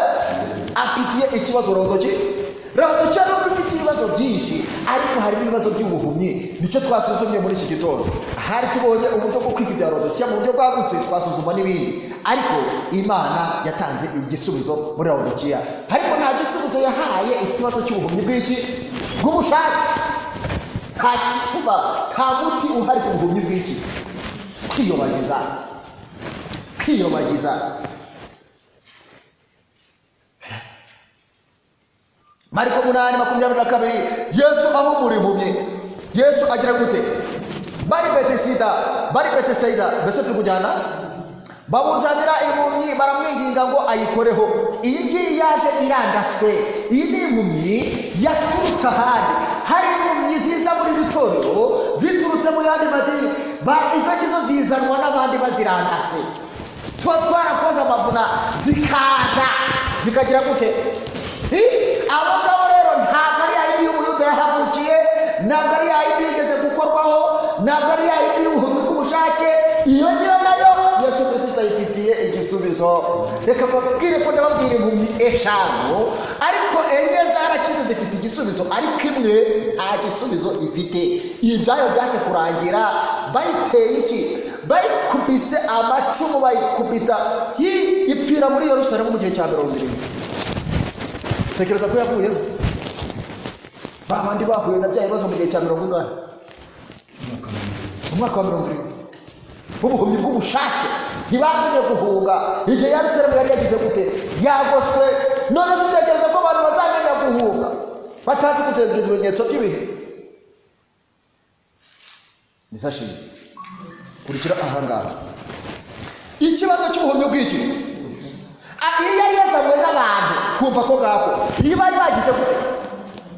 Afitiye ikibazo Laodikiya nubwo ifite ibibazo byinshi, ariko hari ibibazo by'ubuhumyi. Nicyo twasuzumye muri iki gitondo. Hari tubonye uburyo bwo kwiga ibya Laodikiya mu buryo bwagutse, twasuzuma n'ibindi. Ariko Imana yatanze igisubizo muri Laodikiya, ariko nta gisubizo yahaye ikibazo cy'ubuhumyi bw'iki bw'ubushake. Nta muti uhari ku buhumyi bw'iki kwiyobagiza. Mariko 8:22 Yesu ahumura impumyi. Yesu agira gute? Bari Betesida mbese tukujyana babuzanira impumyi baramwinginga ngo ayikoreho. Iyi ngiyi yaje irandaswe. Iyi ni impumyi yaturutse ahandi. Hari impumyi ziza muri itorero ziturutse mu yandi madini, izo ngizo zizanwa n'abandi bazirandase. Tuba twarakoze amavuna zikaza zikagira gute? Abo ngabo rero ntabwo ari ayindi y'Umuyuda yahavukiye, ntabwo ari ayindi yigeze gukorwaho, ntabwo ari ayindi y'ubuhumyi bw'ubushake. Iyo ngiyo nayo Yesu Kristo ayifitiye igisubizo. Reka mbabwire ko ndababwira impumyi 5, ariko enye zarakize zifite igisubizo, ariko imwe nta gisubizo ifite. Ibyayo byaje kurangira bayiteye iki? bayikubise amacumu bayikubita ipfira muri Yerusalemu mu gihe cya 70. Tekereza ko yavuyeho babandi bahuye na bya bibazo mu gihe cya 70. Umwaka wa 70 ubuhumyi bw'ubushake ntibamenye guhunga. Igihe Yerusalemu yari yagize gute yagoswe. None sitekereza ko abantu bazamenya guhunga batazi gutegereza ibimenyetso by'ibihe. Nisashi kurikira ahangaha ikibazo cy'ubuhumyi bw'iki iyo yazanywe n'abantu kumva ko gako iyo bari bagize gute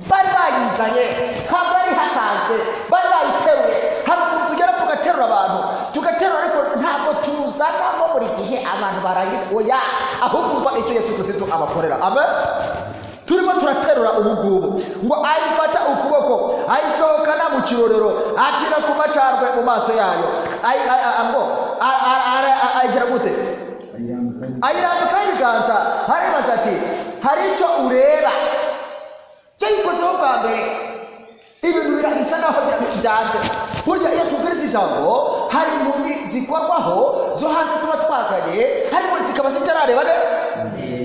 bari bayizanye ntabwo ari hasanzwe bari bayiteruye. hari ukuntu tugera tugaterura abantu tugaterura ariko ntabwo tuzanamo buri gihe abantu barangije oya ahubwo umva icyo Yesu Kristo abakorera. Amen. Turimo turaterura ubugubu ngo ayifata ukuboko ayisohokana mu kirorero akira ku macarwe mu maso yayo ngo ayigira gute ayirambika ibiganza haribaza ati hari icyo ureba cyo yikozeho bwa mbere ibintu bisa naho byanze. Burya iyo tubwiriza ijambo hari impumyi zikorwaho zo hanze tuba twazanye ariko zikaba zitarareba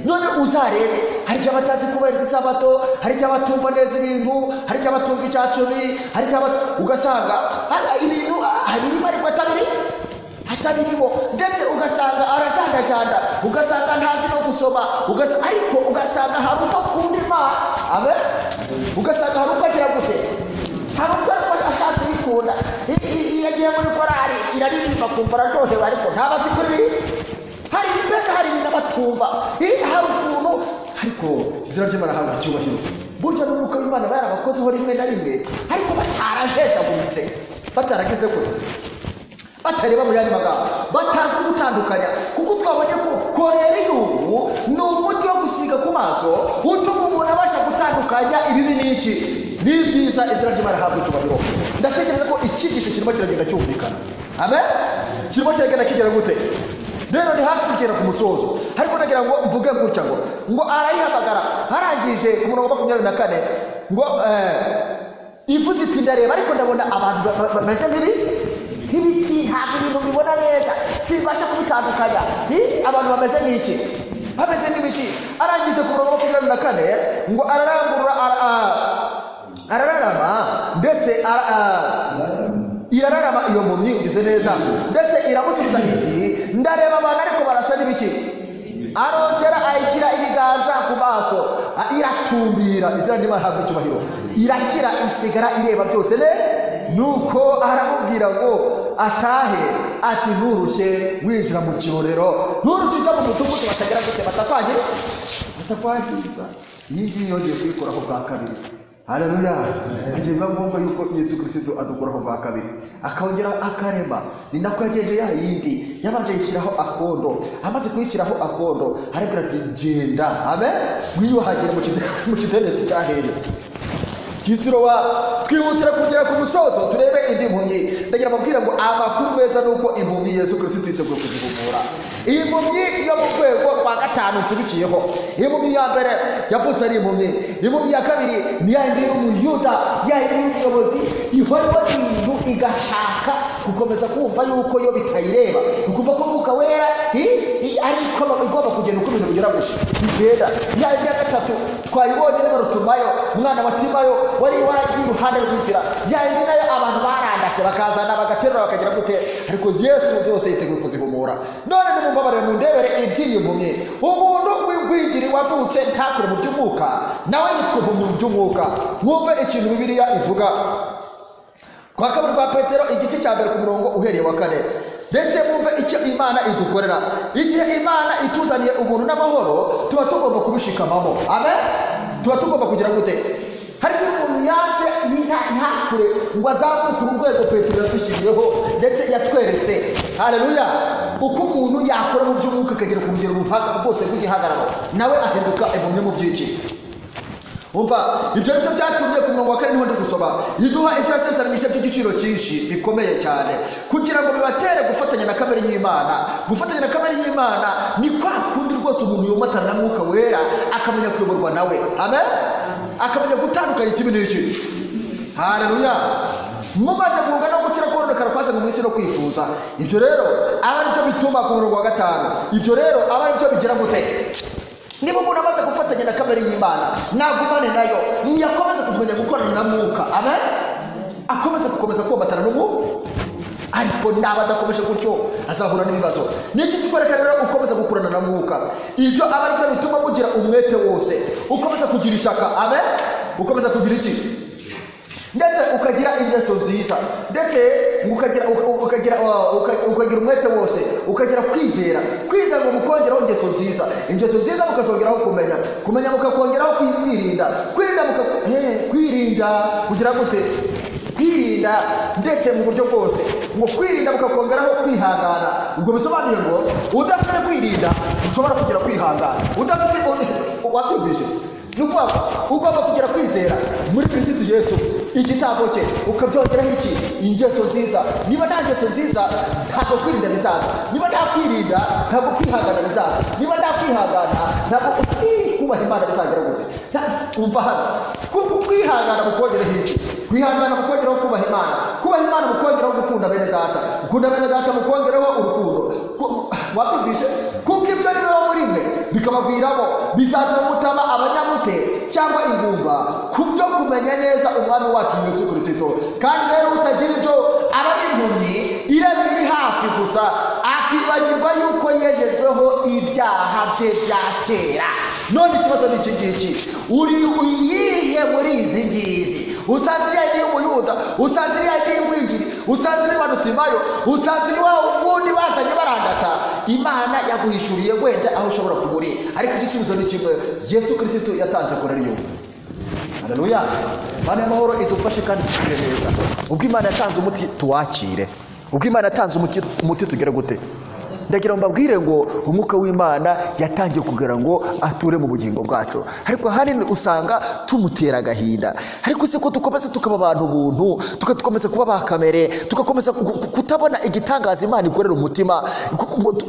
none uzarebe. Hari igihe batazi kubahiriza isabato, hari igihe batumva neza ibintu, hari igihe batumva icyacumi, hari igihe ugasanga ibintu birimo ariko atabirimo ndetse ugasanga arajandajanda, ugasanga ntazi no gusoma, ariko ugasanga hari uko akunda Imana. Amen. Ugasanga hari uko agira gute hari uko ashaka kuyikunda. Iyo agiye muri korari iraririmba kumva araryohewe ariko ntabazi kuririmba. Hari ibibega hari ibintu batumva hari ukuntu ariko izina ry'Imana hanga cyubahiro. Burya n'umwuka w'Imana barabakozeho rimwe na rimwe ariko batarajejaguritse bataragize ko batareba mu yandi magambo batazi gutandukanya. Kuko twabonye ko koreriyumu ni umuti wo gusiga ku maso utuma umuntu abasha gutandukanya ibibi n'iki n'ibyiza. Izina ry'Imana hanga cyubahiro. Ndatekereza ko icyigisho kirimo kiragenda cyumvikana. Amen. Kirimo kiragenda kigera gute rero ni hafi kugera ku musozo ariko nagira ngo mvuge gutya ngo arayihamagara arangije ku murongo wa 24 ngo ivuze iti ndareba ariko ndabona abantu bameze nk'ibiti ntabwo ibintu bibona neza sibasha kubitandukanya. Abantu bameze nk'iki bameze nk'ibiti. Arangije ku murongo wa 24 ngo ararangurura arararama ndetse irararama iyo mpumyi ugize neza ndetse iramusubiza iti ndareba abantu ariko barasa n'ibiki. Arongera ayishyira ibiganza ku maso iratumbira. Izina ry'Imana habwa icyubahiro. Irakira isigara ireba byose nuko aramubwira ngo atahe ati nturushye winjira mu kirorero nturushye ujya mu mudugudu batagira gute batakwangiza. Iyi ngiyi yongeye kuyikoraho bwa kabiri. Haleluya. Igihe biba ngombwa yuko Yesu Kristo adukuraho bwa kabiri akongeraho akarema ni nako yagenje yindi yabanje yishyiraho akondo. Amaze kuyishyiraho akondo arabwira ati genda. Amen. Mwiyuhagire mu kidendezi cyahere Kisiro twihutira kugera ku musozo turebe indi mpumyi. Ndagira mabwira ngo amakuru meza nuko impumyi Yesu Kristo yiteguye kuzivura. Iyi mpumyi yo mu rwego rwa 5 nsubikiyeho. Iyi mpumyi ya mbere yavutse ari impumyi. Impumyi ya kabiri ni yandi y'Umuyuda yandi y'umuyobozi ihora ibintu igashaka gukomeza kumva yuko yo bitayireba. Ukumva ko Mwuka Wera ariko igomba kugenda uko ibintu bigera gusa bigenda. Yandi ya gatatu twayibonye n'Barutumayo umwana wa Timayo wari wagiye iruhande rw'inzira. Yandi nayo abantu barandase bakazana bagaterura bakagira gute ariko Yesu byose yiteguye kuzihumura. None nimumbabarire mundebere iby'iyi mpumyi. Umuntu w'ingwingiri wavutse ntakure mu by'umwuka nawe yitwa mu by'umwuka. Mwumve ikintu Bibiliya ivuga kwa kabiri kwa Petero igice cya mbere ku murongo uhereye wa 4. Ndetse mwumve icyo Imana idukorera. Igihe Imana ituzaniye ubuntu n'amahoro tuba tugomba kubishikamamo. Amen. Tuba tugomba kugira gute hariko umuntu yanze ntakure ngo azamuke urwego Petero yatwishyiriyeho ndetse yatweretse. Haleluya. Uko umuntu yakora mu by'umwuka akagera ku rugero ruhaka rwose rw'igihagararo nawe ahinduka impumyi mu by'iki. Umva ibyo nibyo byatumye ku murongo wa 4 niho ndi gusoma iduha ibyo yasezeranyije by'igiciro cyinshi bikomeye cyane kugira ngo bibatere gufatanya na kamere y'Imana. Gufatanya na kamere y'Imana ni kwa kundi rwose umuntu yomatana na Mwuka Wera akamenya kuyoborwa nawe. Amen. Akamenya gutandukanya ikibi n'iki. Haleluya. mumaze guhunga no gukira kononekara kwaza mu isi no kwifuza. Ibyo rero aba aribyo bituma ku murongo wa 5, ibyo rero aba aribyo bigira gute? Niba umuntu amaze gufatanya na kamere y'Imana nagumane nayo, ntiyakomeza kumenya gukorana na Mwuka. Amen. Akomeza komatana n'Umwuka. Ariko naba adakomeje gutyo azahura n'ibibazo. Niki kikwereka rero ukomeza gukurana na Mwuka? Ibyo aba aribyo bituma mugira umwete wose, ukomeza kugira ishaka. Amen. Ukomeza kugira iki? Ndetse ukagira ingeso nziza, ndetse ukagira umwete wose, ukagira kwizera ngo mukongeraho ingeso nziza mukazongeraho kumenya mukakongeraho kwirinda kugira gute? Kwirinda ndetse mu buryo bwose, ngo kwirinda mukakongeraho kwihangana. Ubwo bisobanuye ngo udafite kwirinda ushobora kugira kwihangana, udafite watumvise nuko ugomba kugira kwizera muri Kristo Yesu igitabo cye, ukabyongeraho iki? Ingeso nziza. Niba nta ngeso nziza ntabwo kwirinda bizaza, niba nta kwirinda ntabwo kwihangana bizaza, niba nta kwihangana ntabwo kubaha Imana bizagera gute? Umva hasi kwihangana mukongeraho iki? Kwihangana mukongeraho kubaha Imana mukongeraho gukunda bene data mukongeraho urukundo. Wakumvishe? Kuko ibyo ari biba muri mwe bikabagwiramo, bizatuma mutaba abanyamute cyangwa ingumba ku byo kumenya neza umwami wacu Yesu Kristo. Kandi rero utagira ibyo aba ari impumyi ireba iri hafi gusa, akibagirwa yuko yejejweho ibyaha bye bya kera. None ikibazo ni iki ngiki, uri uyihe muri izi ngizi? Usanziriye ni umuyuda, usanziriye ni umwinjiri, usanziriye Barutimayo, usanziriye wundi bazanye barandata. Imana yaguhishuriye wenda aho ushobora kumurira, ariko igisubizo ni kimwe: Yesu Kristo yatanze kurariyo. Haleluya. Bana y'amahoro idufashe kandi tugire neza. Ubwo Imana yatanze umuti tuwakire, ubwo Imana yatanze umuti tugere gute? Ndagira mbabwire ngo umwuka w'Imana yatangiye kugira ngo ature mu bugingo bwacu, ariko hari usanga tumutera agahinda. Ariko se ko dukomeza tukaba abantu buntu, tugakomeza kuba bakamere, tugakomeza kutabona igitangaza Imana ikorera umutima,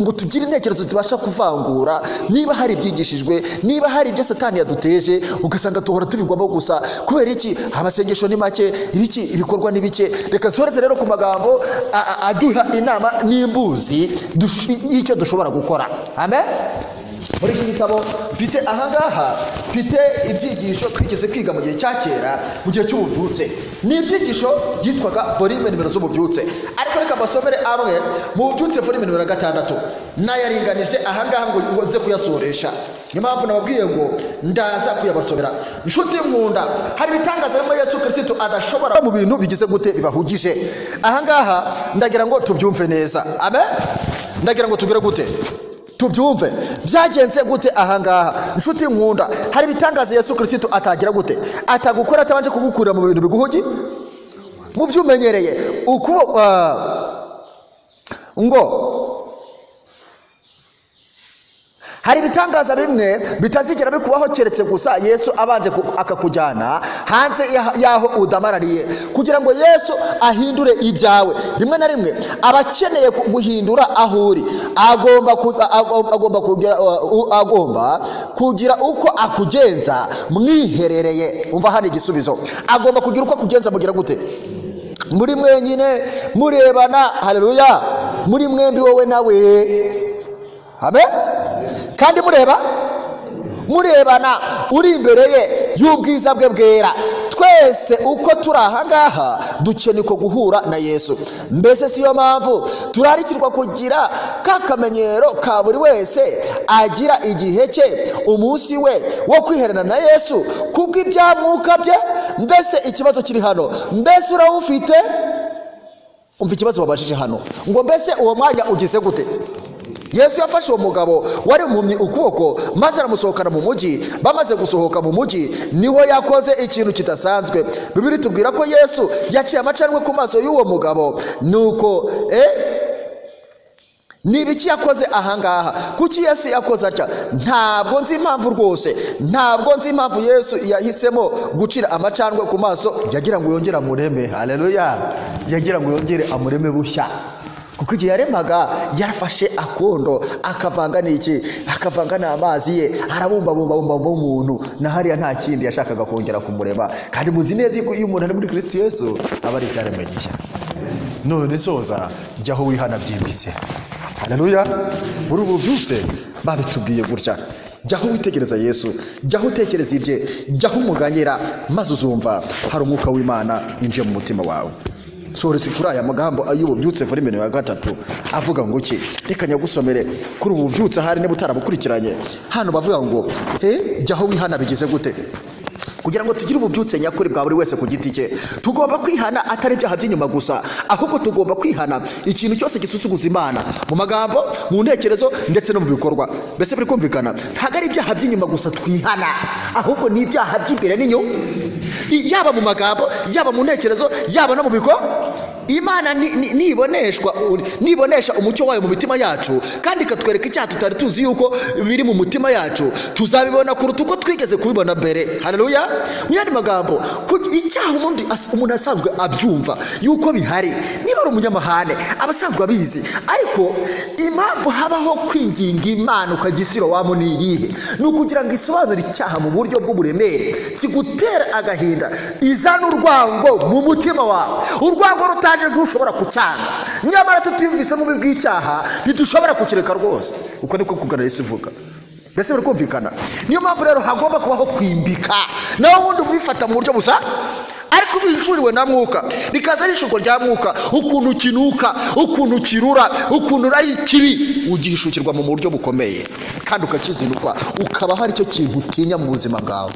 ngo tugire intekerezo zibasha kuvangura. Niba hari ibyigishijwe, niba hari ibyo Satani yaduteje, ugasanga tuhora tubigwamo gusa. Kubera iki? Amasengesho ni make, ibikorwa ni bike. Reka nsoreze rero ku magambo aduha inama n'imbuzi icyo dushobora gukora. Amen. Muri iki gitabo mfite ahangaha mfite ibyigisho twigeze kwiga mu gihe cya kera, mu gihe cy'ububyutse. Ni ibyigisho byitwaga volume nimero z'ububyutse, ariko reka basomere amwe mu bubyutse volume nimero 6 nayaringanije ahangaha ngo nze kuyasoresha. Niyo mpamvu nababwiye ngo ndaza kuyabasomera. Inshuti nkunda, hari ibitangaza bimwe Yesu Kristo adashobora mu bintu bigize gute bibahugije. Ahangaha ndagira ngo tubyumve neza. Amen. Ndagira ngo tugire gute tubyumve byagenze gute ahangaha. Inshuti nkunda, hari ibitangaza Yesu Kristo atagira gute, atagukora atabanje kugukurira mu bintu biguhugi, mu byumenyereye uko ngo hari ibitangaza bimwe bitazigera bikubaho keretse gusa Yesu abanje akakujyana hanze yaho udamarariye kugira ngo Yesu ahindure ibyawe. Rimwe na rimwe abakeneye guhindura aho uri agomba kugira uko akugenza mwiherereye. Umva hano igisubizo, agomba kugira uko akugenza mugira gute? Muri mwenyine murebana. Haleluya. Muri mwembi wowe nawe. Amen. Kandi murebana uri imbere ye y'ubwiza bwe bwera. Twese uko turi ahangaha dukeneye ko guhura na Yesu. Mbese siyo mpamvu turarikirwa kugira kakamenyero ka buri wese agira igihe cye, umunsi we wo kwiherana na Yesu kubwo ibyamwuka bye. Mbese ikibazo kiri hano, mbese urawufite? Umva ikibazo babashije hano ngo mbese uwo mwanya ugize gute? Yesu yafashe uwo mugabo wari impumyi ukuboko maze aramusohokana mu mujyi. Bamaze gusohoka mu mujyi niho yakoze ikintu kidasanzwe. Bibiri tubwira ko Yesu yaciye amacanwe ku maso y'uwo mugabo. Nuko nibiki yakoze ahangaha? Kuki Yesu yakoze atya? Ntabwo nzi impamvu rwose, ntabwo nzi impamvu Yesu yahisemo gucira amacanwe ku maso. Yagira ngo yongere amureme. Haleluya. Yagira ngo yongere amureme bushya. kuko igihe yaremaga yarafashe akondo akavanga n'iki, akavanga n'amazi ye, arabumba umuntu, na hariya nta kindi yashakaga kongera kumurema. Kandi muzi neza ko iyo umuntu ari muri Kristo Yesu aba ari icyaremwe gishya. None soza jyaho wihana byimbitse. Haleluya. Muri ubu byutse babitubwiye gutya, jyaho witegereza Yesu, jyaho utekereza ibye, jyaho umuganyira, maze uzumva hari umwuka w'Imana winjiye mu mutima wawe. Soretse kuri aya magambo ay'ubu byutse volume ya 3 avuga ngo iki, reka nyagusomere kuri ubu byutse hari ne butarabukurikiranye. Hano bavuga ngo jyaho wihana bigize gute, kugira ngo tugire ububyutse nyakuri bwa buri wese ku giti cye. Tugomba kwihana atari byaha by'inyuma gusa, ahubwo tugomba kwihana ikintu cyose gisusuguza Imana mu magambo, mu ntekerezo ndetse no mu bikorwa. Mbese biri kumvikana, ntago ari ibyaha by'inyuma gusa twihana, ahubwo ni ibyaha by'imbere n'inyuma, yaba mu magambo, yaba mu ntekerezo, yaba no mu bikorwa. Imana nibonesha umucyo wayo mu mitima yacu, kandi ikatwereka icyaha tutari tuzi yuko biri mu mutima yacu, tuzabibona kuruta uko twigeze kubibona mbere. Haleluya. Mu yandi magambo, icyaha umuntu asanzwe abyumva yuko bihari, niba ari umunyamahane abasanzwe abizi, ariko impamvu habaho kwinginga Imana ukagisiro wamo ni iyihe? Ni ukugira ngo isobanure icyaha mu buryo bw'uburemere, kigutera agahinda, izana urwango mu mutima wawe. Urwango rutaje ntushobora kucyanga, nyamara tutiyumvise mu bw'icyaha ntidushobora kukireka rwose. Uko niko kugana Yesu uvuga. Mbese biri kumvikana. Niyo mpamvu rero hagomba kubaho kwimbika, nawe wundi ubifata mu buryo busa, ariko ubishuriwe na mwuka, rikaza ari ishuko rya mwuka, ukuntu kinuka, ukuntu kirura, ukuntu ari kibi, ugishukirwa mu buryo bukomeye, kandi ukakizinukwa, ukaba hari icyo kintu utinya mu buzima bwawe,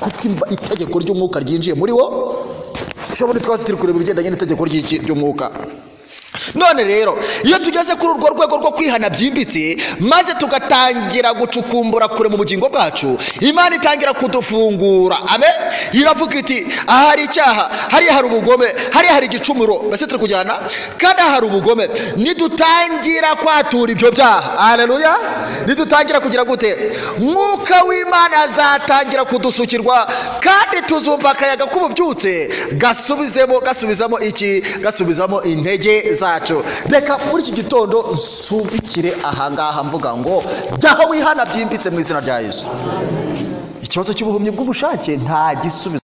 kuko itegeko ry'umwuka ryinjiye muri wo. Shobora twase turi kureba ibigendanye n'itegeko ry'umwuka. None rero iyo tugeze kuri urwo rwego rwo kwihana byimbitse, maze tugatangira gucukumbura kure mu bugingo bwacu, Imana itangira kudufungura. Amen. Iravuga iti ahari icyaha, hariya hari ubugome, hariya hari igicumuro, mbese turi kujyana, kandi hari ubugome. Nidutangira kwatura ibyo byaha, haleluya, nidutangira kugira gute, mwuka w'Imana azatangira kudusukirwa, kandi tuzumva akayaga k'ububyutse gasubizamo iki, gasubizamo intege zacu. Reka muri iki gitondo nsubikire ahangaha mvuga ngo jyaho wihana byimbitse mu izina rya Yesu. Ikibazo cy'ubuhumyi bw'ubushake nta gisubizo.